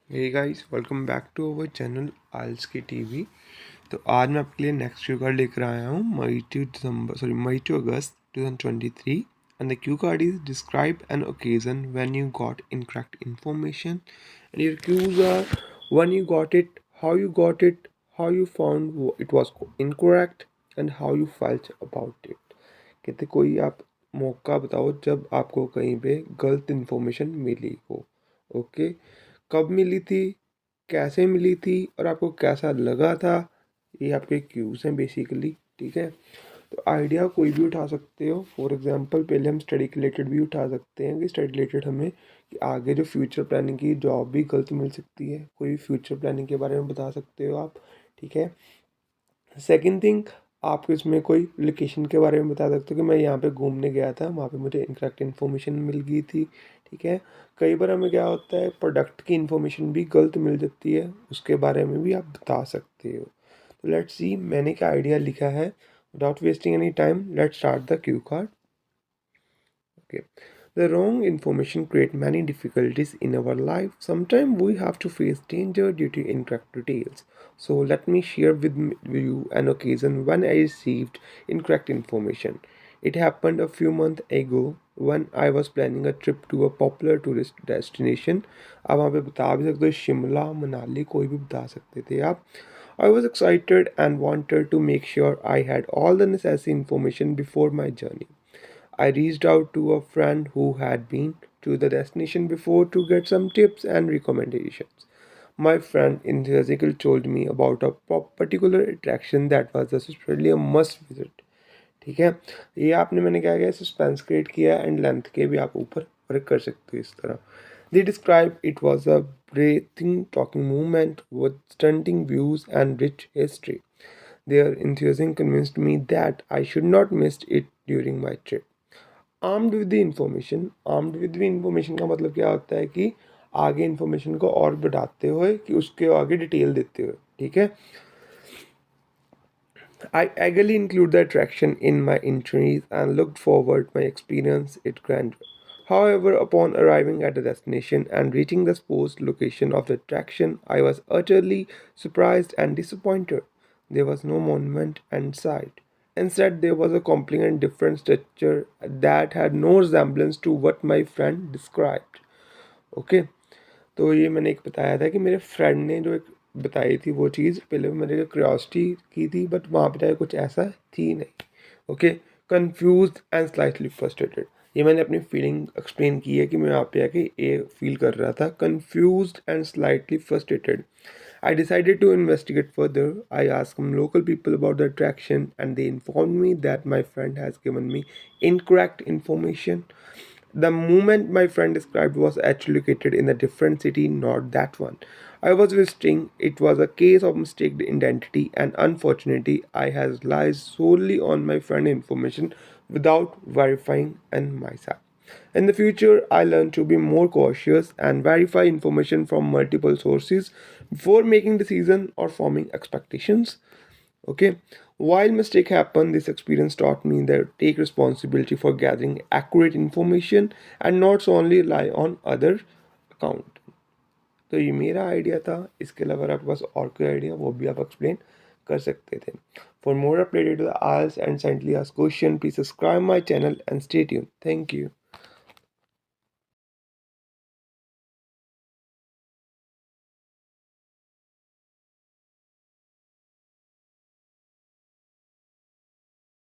Hey guys, welcome back to our channel आइल्स की TV. तो आज मैं आपके लिए नेक्स्ट क्यू कार्ड लेकर आया हूँ May to August 2023 and the cue card is describe an occasion when you got incorrect information and your cues are when you got it, how you found it was incorrect and how you felt about it. कहते कोई आप मौका बताओ जब आपको कहीं पे गलत इन्फॉर्मेशन मिली हो। ओके, कब मिली थी, कैसे मिली थी और आपको कैसा लगा था, ये आपके क्यूज हैं बेसिकली। ठीक है, तो आइडिया कोई भी उठा सकते हो। फॉर एग्जांपल पहले हम स्टडी के रिलेटेड भी उठा सकते हैं कि स्टडी रिलेटेड हमें कि आगे जो फ्यूचर प्लानिंग की जॉब भी गलत मिल सकती है, कोई भी फ्यूचर प्लानिंग के बारे में बता सकते हो आप। ठीक है, सेकंड थिंग, आप इसमें कोई लोकेशन के बारे में बता सकते हो कि मैं यहाँ पे घूमने गया था, वहाँ पे मुझे इनकरेक्ट इन्फॉर्मेशन मिल गई थी। ठीक है, कई बार हमें क्या होता है प्रोडक्ट की इन्फॉर्मेशन भी गलत मिल जाती है, उसके बारे में भी आप बता सकते हो। तो लेट्स सी मैंने क्या आइडिया लिखा है। Without wasting any time, let's start the cue card. Okay, the wrong information create many difficulties in our life. Sometimes we have to face danger due to incorrect details. So let me share with you an occasion when I received incorrect information. It happened a few months ago when I was planning a trip to a popular tourist destination. आप वहाँ पे बता भी सकते हो शिमला मनाली कोई भी बता सकते थे आप। I was excited and wanted to make sure I had all the necessary information before my journey. I reached out to a friend who had been to the destination before to get some tips and recommendations. My friend enthusiastically told me about a particular attraction that was necessarily a must visit. ठीक है, ये आपने मैंने क्या किया, suspense create किया and length के भी आप ऊपर वर्क कर सकते हो इस तरह। They described it was a breathtaking talking movement with stunning views and rich history. Their enthusiasm convinced me that I should not miss it during my trip. Armed with the information का मतलब क्या होता है कि आगे information को और बढ़ाते हुए कि उसके आगे डिटेल देते हुए। ठीक है, I eagerly include the attraction in my entries and looked forward my experience it grandeur. However, upon arriving at the destination and reaching the supposed location of the attraction, I was utterly surprised and disappointed. There was no monument in sight. Instead, there was a completely different structure that had no resemblance to what my friend described. Okay, तो ये मैंने एक बताया था कि मेरे friend ने जो एक बताई थी वो चीज़ पहले मेरे क्यूरियोसिटी की थी, बट वहाँ पे कुछ ऐसा थी नहीं। Okay, confuse and slightly frustrated, ये मैंने अपनी फीलिंग एक्सप्लेन की है कि मैं यहाँ पे आके ये फील कर रहा था, confuse and slightly frustrated. I decided to investigate further. I asked some local people about the attraction and they informed me that my friend has given me incorrect information. The movement my friend described was actually located in a different city, not that one. I was visiting. It was a case of mistaken identity, and unfortunately, I had relied solely on my friend information without verifying and myself. In the future, I learned to be more cautious and verify information from multiple sources before making decisions or forming expectations. Okay, while mistake happen, this experience taught me that take responsibility for gathering accurate information and not only rely on other account. तो ये मेरा idea था, इसके अलावा अगर आपके पास और कोई आइडिया वो भी आप एक्सप्लेन कर सकते थे। For more updated alls and saintly ask question please subscribe my channel and stay tune. Thank you.